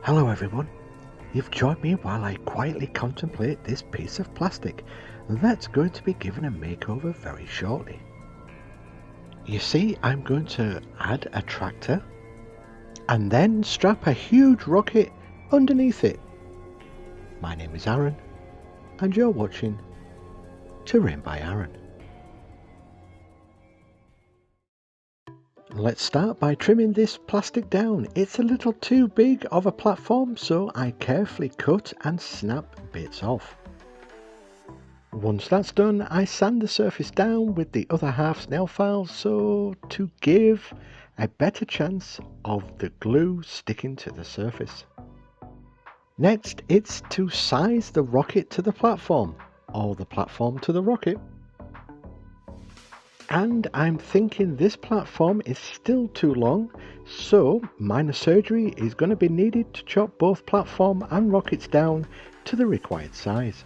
Hello everyone, you've joined me while I quietly contemplate this piece of plastic that's going to be given a makeover very shortly. You see, I'm going to add a tractor and then strap a huge rocket underneath it. My name is Aaron and you're watching Terrain by Aaron. Let's start by trimming this plastic down. It's a little too big of a platform, so I carefully cut and snap bits off. Once that's done, I sand the surface down with the other half's nail file so to give a better chance of the glue sticking to the surface. Next, it's to size the rocket to the platform, or the platform to the rocket. And I'm thinking this platform is still too long, so minor surgery is going to be needed to chop both platform and rockets down to the required size.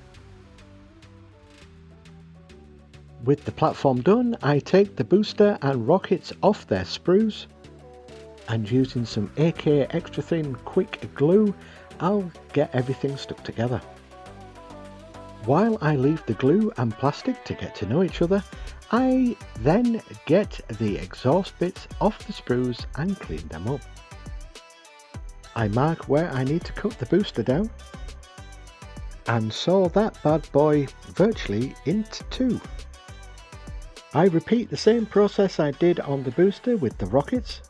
With the platform done, I take the booster and rockets off their sprues, and using some AK extra thin quick glue, I'll get everything stuck together. While I leave the glue and plastic to get to know each other, I then get the exhaust bits off the sprues and clean them up. I mark where I need to cut the booster down and saw that bad boy virtually into two. I repeat the same process I did on the booster with the rockets.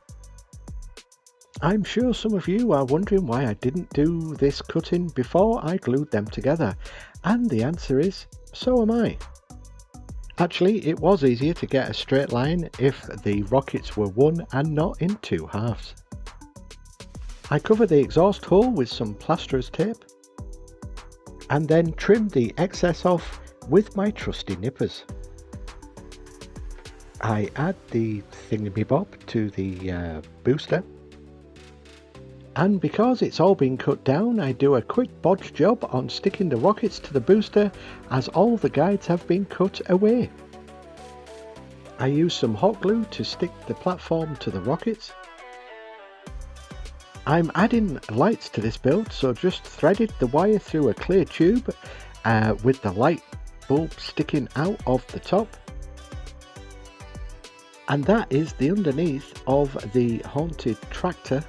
I'm sure some of you are wondering why I didn't do this cutting before I glued them together, and the answer is, so am I. Actually, it was easier to get a straight line if the rockets were one and not in two halves. I cover the exhaust hole with some plasterer's tape and then trim the excess off with my trusty nippers. I add the thingamabob to the booster, and because it's all been cut down, I do a quick bodge job on sticking the rockets to the booster as all the guides have been cut away. I use some hot glue to stick the platform to the rockets. I'm adding lights to this build, so just threaded the wire through a clear tube with the light bulb sticking out of the top. And that is the underneath of the haunted tractor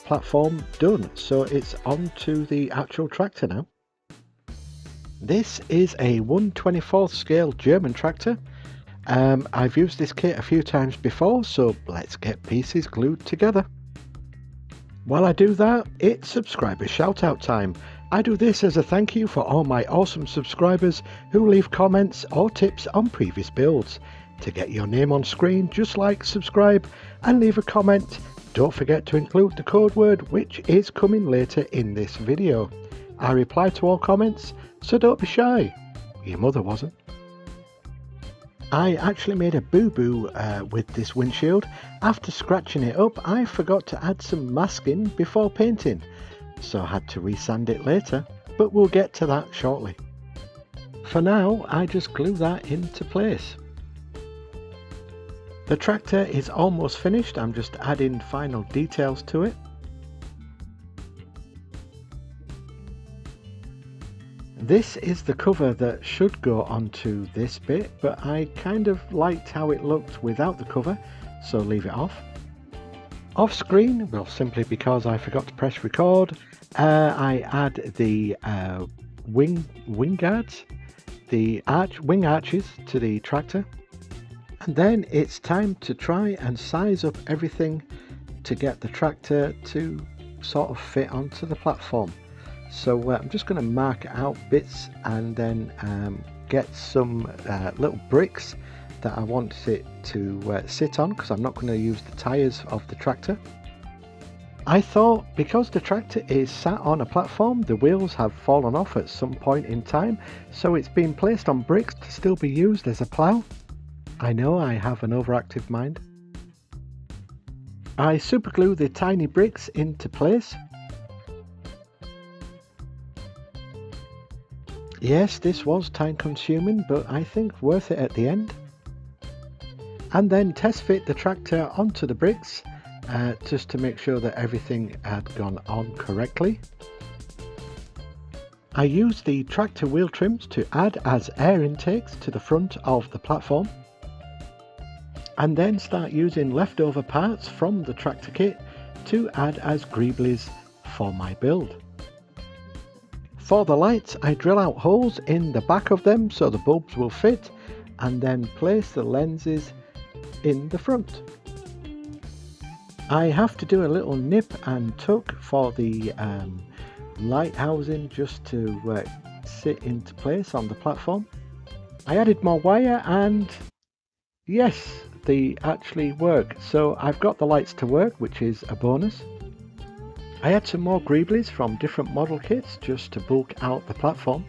platform done, so it's onto the actual tractor now. This is a 1/24 scale German tractor. I've used this kit a few times before, so let's get pieces glued together. While I do that, it's subscriber shout out time. I do this as a thank you for all my awesome subscribers who leave comments or tips on previous builds. To get your name on screen, just like, subscribe and leave a comment. Don't forget to include the code word, which is coming later in this video. I reply to all comments, so don't be shy. Your mother wasn't. I actually made a boo-boo with this windshield. After scratching it up, I forgot to add some masking before painting, so I had to resand it later, but we'll get to that shortly. For now, I just glue that into place. The tractor is almost finished, I'm just adding final details to it. This is the cover that should go onto this bit, but I kind of liked how it looked without the cover, so leave it off. Off screen, well, simply because I forgot to press record, I add the wing guards, the wing arches to the tractor. And then it's time to try and size up everything to get the tractor to sort of fit onto the platform. So I'm just going to mark out bits and then get some little bricks that I want it to sit on, because I'm not going to use the tyres of the tractor. I thought because the tractor is sat on a platform, the wheels have fallen off at some point in time, so it's been placed on bricks to still be used as a plough. I know I have an overactive mind. I superglue the tiny bricks into place. Yes, this was time consuming, but I think worth it at the end. And then test fit the tractor onto the bricks just to make sure that everything had gone on correctly. I used the tractor wheel trims to add as air intakes to the front of the platform, and then start using leftover parts from the tractor kit to add as greeblies for my build. For the lights, I drill out holes in the back of them so the bulbs will fit, and then place the lenses in the front. I have to do a little nip and tuck for the light housing just to sit into place on the platform. I added more wire and yes, they actually work. So I've got the lights to work, which is a bonus. I had some more greeblies from different model kits just to bulk out the platform.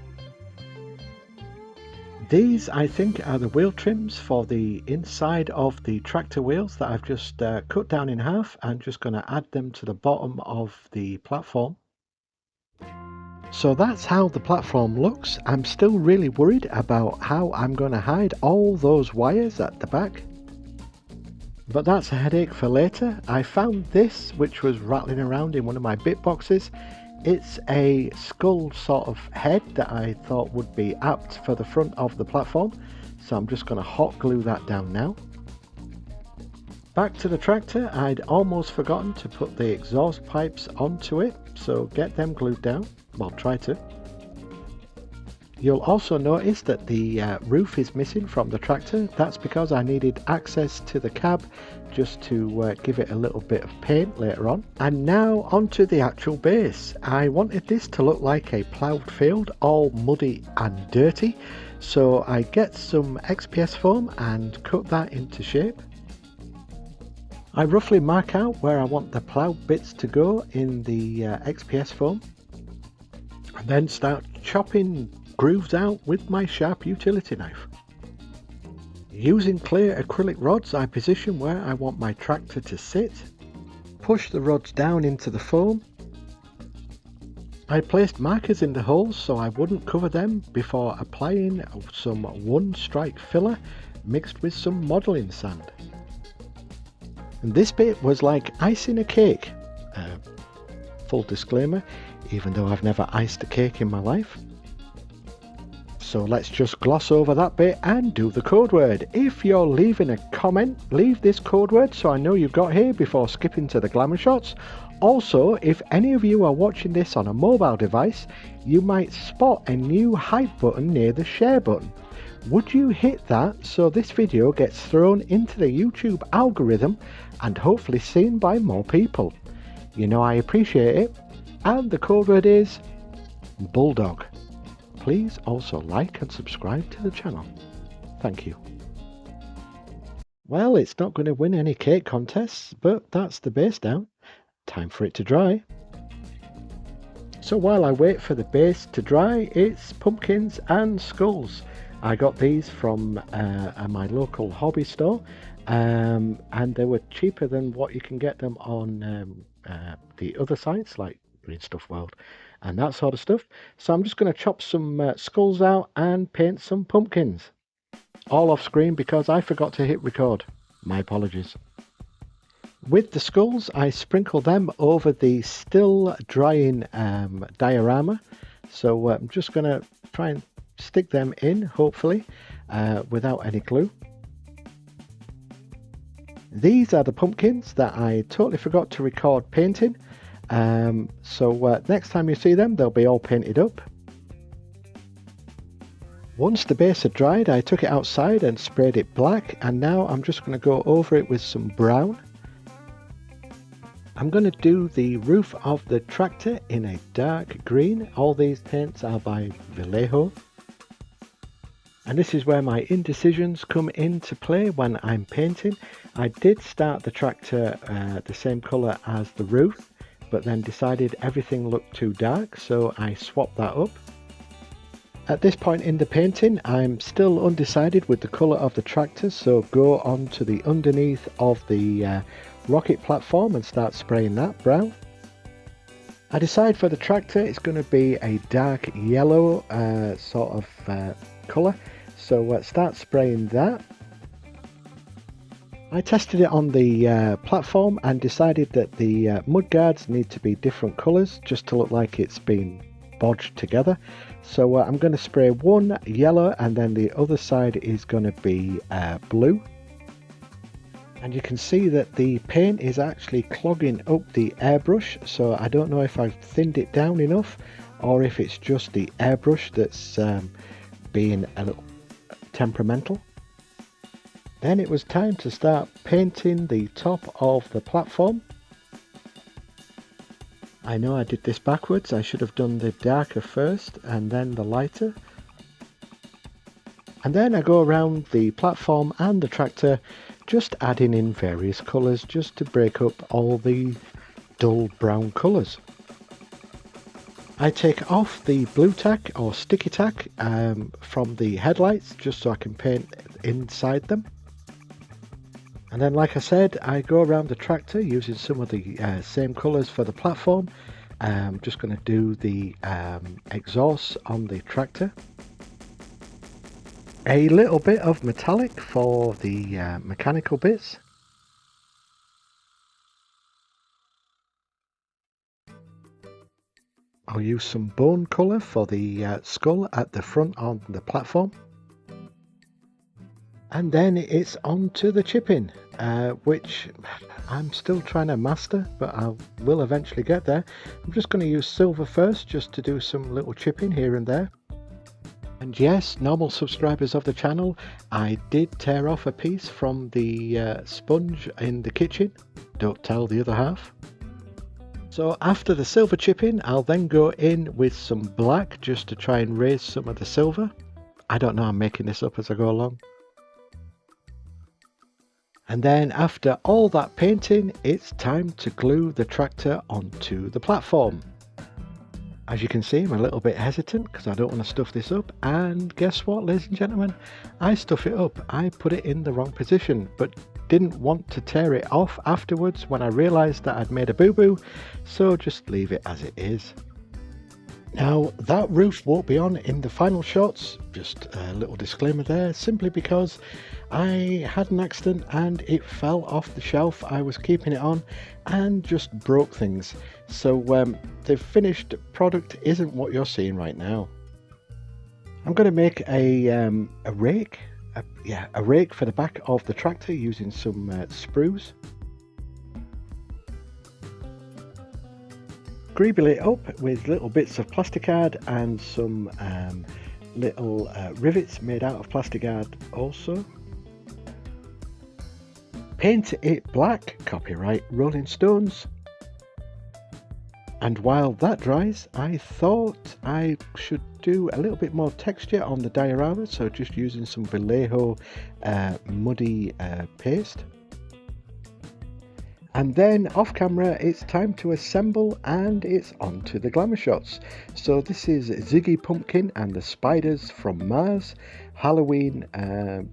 These I think are the wheel trims for the inside of the tractor wheels that I've just cut down in half and just going to add them to the bottom of the platform. So that's how the platform looks. I'm still really worried about how I'm going to hide all those wires at the back, but that's a headache for later. I found this, which was rattling around in one of my bit boxes. It's a skull sort of head that I thought would be apt for the front of the platform, so I'm just going to hot glue that down now. Back to the tractor, I'd almost forgotten to put the exhaust pipes onto it, so get them glued down. Well, try to. You'll also notice that the roof is missing from the tractor. That's because I needed access to the cab just to give it a little bit of paint later on. And now onto the actual base. I wanted this to look like a ploughed field, all muddy and dirty. So I get some XPS foam and cut that into shape. I roughly mark out where I want the ploughed bits to go in the XPS foam, and then start chopping grooves out with my sharp utility knife. Using clear acrylic rods, I position where I want my tractor to sit, push the rods down into the foam. I placed markers in the holes so I wouldn't cover them before applying some one strike filler mixed with some modelling sand. And this bit was like icing a cake. Full disclaimer, even though I've never iced a cake in my life. So let's just gloss over that bit and do the code word. If you're leaving a comment, leave this code word so I know you got here before skipping to the glamour shots. Also, if any of you are watching this on a mobile device, you might spot a new hype button near the share button. Would you hit that so this video gets thrown into the YouTube algorithm and hopefully seen by more people? You know I appreciate it. And the code word is Bulldog. Please also like and subscribe to the channel. Thank you. Well, it's not going to win any cake contests, but that's the base down. Time for it to dry. So while I wait for the base to dry, it's pumpkins and skulls. I got these from my local hobby store, and they were cheaper than what you can get them on the other sites like Green Stuff World and that sort of stuff. So I'm just going to chop some skulls out and paint some pumpkins. All off screen because I forgot to hit record. My apologies. With the skulls, I sprinkle them over the still drying diorama. So I'm just going to try and stick them in, hopefully, without any glue. These are the pumpkins that I totally forgot to record painting. So next time you see them, they'll be all painted up. Once the base had dried, I took it outside and sprayed it black, and now I'm just going to go over it with some brown. I'm going to do the roof of the tractor in a dark green. All these paints are by Vallejo. And this is where my indecisions come into play when I'm painting. I did start the tractor the same colour as the roof, but then decided everything looked too dark, so I swapped that up. At this point in the painting, I'm still undecided with the colour of the tractor, so go on to the underneath of the rocket platform and start spraying that brown. I decide for the tractor it's going to be a dark yellow sort of colour, so start spraying that. I tested it on the platform and decided that the mudguards need to be different colours just to look like it's been bodged together. So I'm going to spray one yellow and then the other side is going to be blue. And you can see that the paint is actually clogging up the airbrush, so I don't know if I've thinned it down enough or if it's just the airbrush that's being a little temperamental. Then it was time to start painting the top of the platform. I know I did this backwards. I should have done the darker first and then the lighter. And then I go around the platform and the tractor, just adding in various colours just to break up all the dull brown colours. I take off the blue tack or sticky tack from the headlights just so I can paint inside them. And then, like I said, I go around the tractor using some of the same colours for the platform. I'm just going to do the exhaust on the tractor. A little bit of metallic for the mechanical bits. I'll use some bone colour for the skull at the front on the platform. And then it's on to the chipping, which I'm still trying to master, but I will eventually get there. I'm just going to use silver first just to do some little chipping here and there. And yes, normal subscribers of the channel, I did tear off a piece from the sponge in the kitchen. Don't tell the other half. So after the silver chipping, I'll then go in with some black just to try and raise some of the silver. I don't know, I'm making this up as I go along. And then after all that painting, it's time to glue the tractor onto the platform. As you can see, I'm a little bit hesitant because I don't want to stuff this up. And guess what, ladies and gentlemen? I stuff it up. I put it in the wrong position, but didn't want to tear it off afterwards when I realised that I'd made a boo-boo. So just leave it as it is. Now, that roof won't be on in the final shots, just a little disclaimer there, simply because I had an accident and it fell off the shelf I was keeping it on and just broke things. So the finished product isn't what you're seeing right now. I'm going to make a rake, a rake for the back of the tractor using some sprues. Greeble it up with little bits of plasticard and some little rivets made out of plasticard also. Paint it black, copyright Rolling Stones. And while that dries, I thought I should do a little bit more texture on the diorama, so just using some Vallejo muddy paste. And then off camera, it's time to assemble and it's on to the glamour shots. So this is Ziggy Pumpkin and the Spiders from Mars Halloween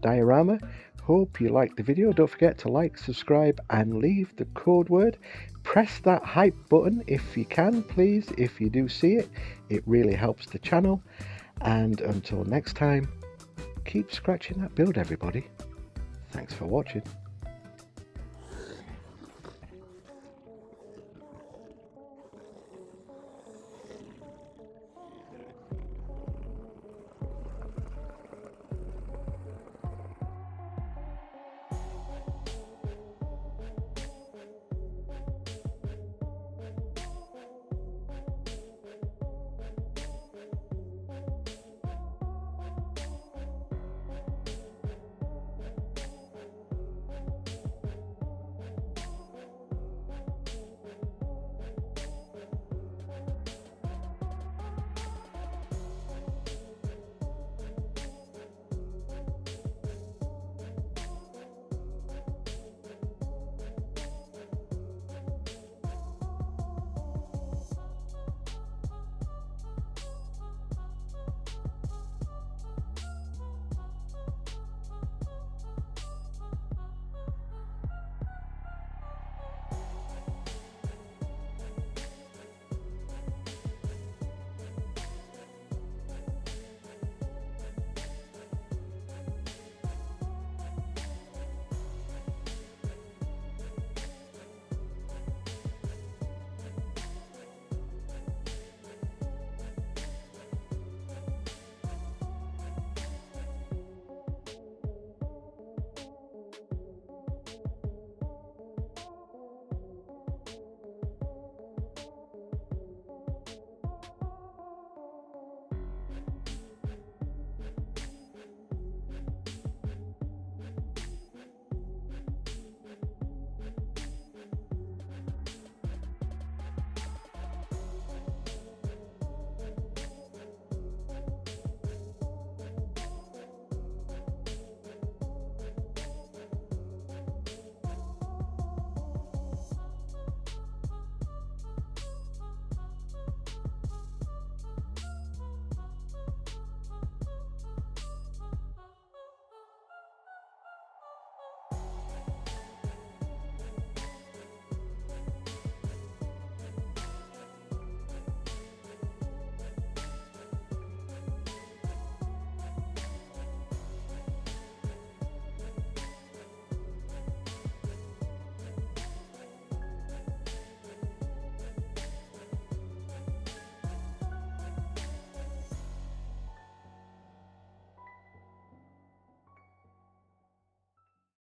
diorama. Hope you liked the video. Don't forget to like, subscribe and leave the code word. Press that hype button if you can, please. If you do see it, it really helps the channel. And until next time, keep scratching that build, everybody. Thanks for watching.